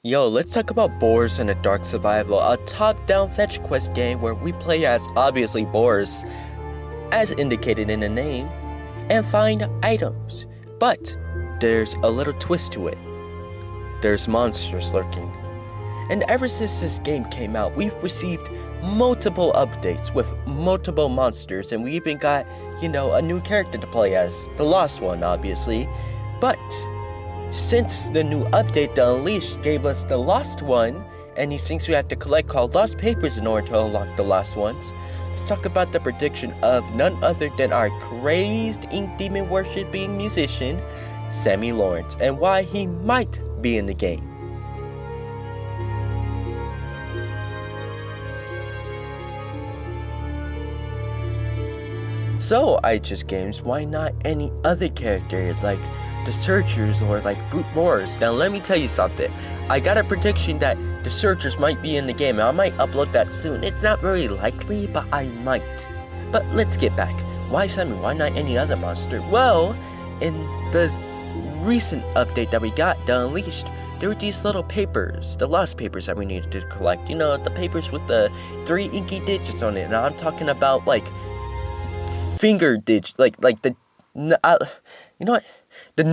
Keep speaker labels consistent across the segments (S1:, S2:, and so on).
S1: Yo, let's talk about Boris and the Dark Survival, a top-down fetch quest game where we play as, obviously, Boris, as indicated in the name, and find items. But there's a little twist to it. There's monsters lurking. And ever since this game came out, we've received multiple updates with multiple monsters, and we even got, a new character to play as, the Lost One, obviously. But since the new update, the Unleashed, gave us the Lost One, and these things we have to collect called Lost Papers in order to unlock the Lost Ones, let's talk about the prediction of none other than our crazed ink demon worshipping musician, Sammy Lawrence, and why he might be in the game. So, IHS Games, why not any other character like the Searchers or like Brute Boris? Now let me tell you something. I got a prediction that the Searchers might be in the game, and I might upload that soon. It's not very likely, but I might. But let's get back. Why Sammy? Why not any other monster? Well, in the recent update that we got, the Unleashed, there were these little papers, the Lost Papers that we needed to collect. The papers with the 3 inky digits on it. And I'm talking about like finger digits, like the the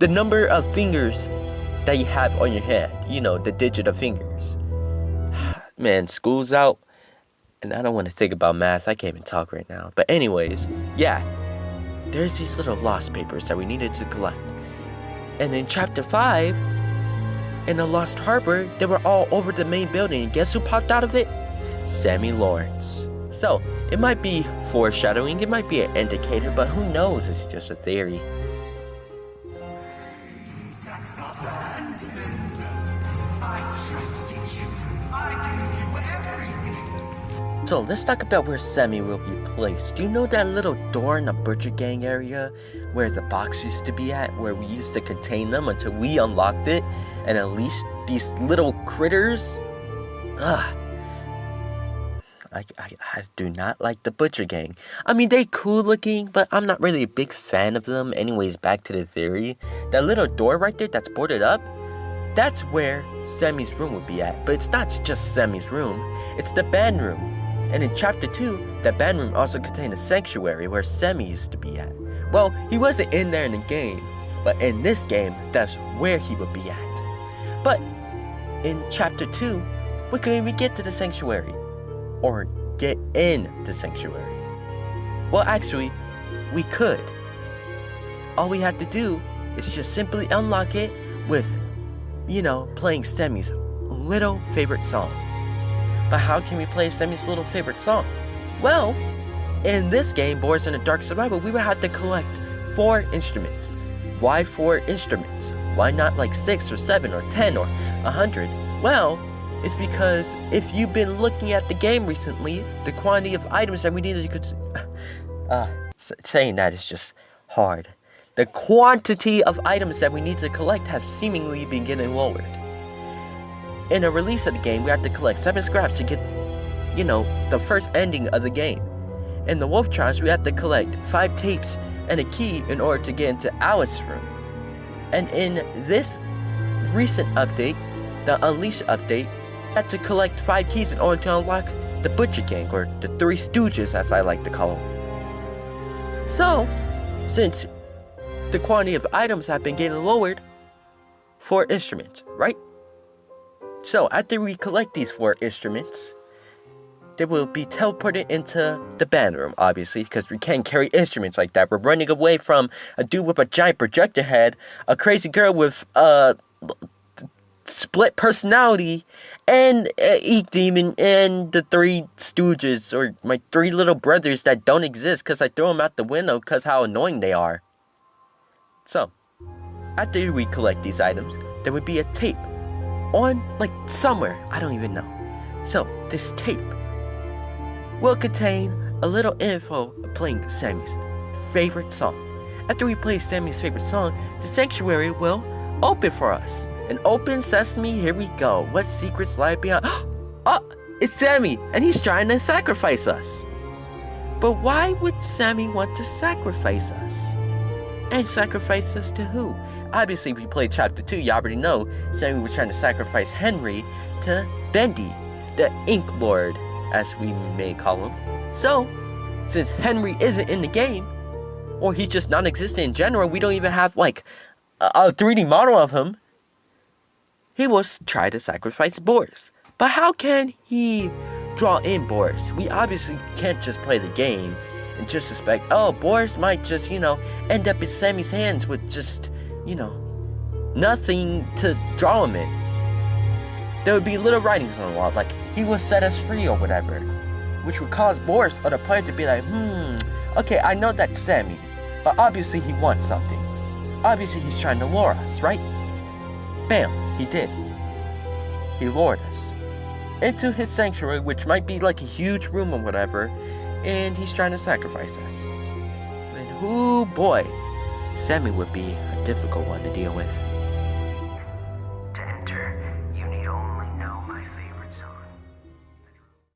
S1: number of fingers that you have on your hand, the digit of fingers. Man, school's out and I don't want to think about math. I can't even talk right now. But anyways, yeah, there's these little Lost Papers that we needed to collect. And in chapter 5 in the Lost Harbor, they were all over the main building, and guess who popped out of it? Sammy Lawrence. So, it might be foreshadowing, it might be an indicator, but who knows, it's just a theory. So, let's talk about where Sammy will be placed. Do you know that little door in the Butcher Gang area where the box used to be at, where we used to contain them until we unlocked it and unleashed these little critters? I do not like the Butcher Gang. I mean, they cool looking, but I'm not really a big fan of them. Anyways, back to the theory. That little door right there that's boarded up, that's where Sammy's room would be at. But it's not just Sammy's room, it's the band room. And in chapter 2, that band room also contained a sanctuary where Sammy used to be at. Well, he wasn't in there in the game, but in this game, that's where he would be at. But in chapter 2, we couldn't even get to the sanctuary, or get in the sanctuary. Well, actually, we could. All we had to do is just simply unlock it with, playing Sammy's little favorite song. But how can we play Sammy's little favorite song? Well, in this game, Boris and the Dark Survival, we would have to collect 4 instruments. Why 4 instruments? Why not like 6 or 7 or 10 or 100? Well, it's because if you've been looking at the game recently, the quantity of items that we needed to saying that is just hard. The quantity of items that we need to collect has seemingly been getting lowered. In a release of the game, we have to collect 7 scraps to get, the first ending of the game. In the Wolf Trials, we have to collect 5 tapes and a key in order to get into Alice's room. And in this recent update, the Unleashed update, had to collect 5 keys in order to unlock the Butcher Gang, or the 3 Stooges as I like to call them. So, since the quantity of items have been getting lowered, 4 instruments, right? So, after we collect these 4 instruments, they will be teleported into the band room, obviously, because we can't carry instruments like that. We're running away from a dude with a giant projector head, a crazy girl with split personality, and Ink Demon, and the 3 Stooges, or my 3 little brothers that don't exist because I threw them out the window because how annoying they are. So, after we collect these items, there would be a tape on, somewhere, I don't even know. So, this tape will contain a little info of playing Sammy's favorite song. After we play Sammy's favorite song, the sanctuary will open for us. An open sesame, here we go. What secrets lie behind? Oh, it's Sammy, and he's trying to sacrifice us. But why would Sammy want to sacrifice us? And sacrifice us to who? Obviously, if you played Chapter 2, you already know Sammy was trying to sacrifice Henry to Bendy, the Ink Lord, as we may call him. So, since Henry isn't in the game, or he's just non-existent in general, we don't even have, like, a 3D model of him, he will try to sacrifice Boris. But how can he draw in Boris? We obviously can't just play the game and just suspect, oh, Boris might just, end up in Sammy's hands with just, nothing to draw him in. There would be little writings on the wall, like, he will set us free or whatever, which would cause Boris or the player to be like, okay, I know that's Sammy, but obviously he wants something. Obviously he's trying to lure us, right? Bam, he did. He lured us into his sanctuary, which might be like a huge room or whatever, and he's trying to sacrifice us. And oh boy, Sammy would be a difficult one to deal with.
S2: To enter, you need only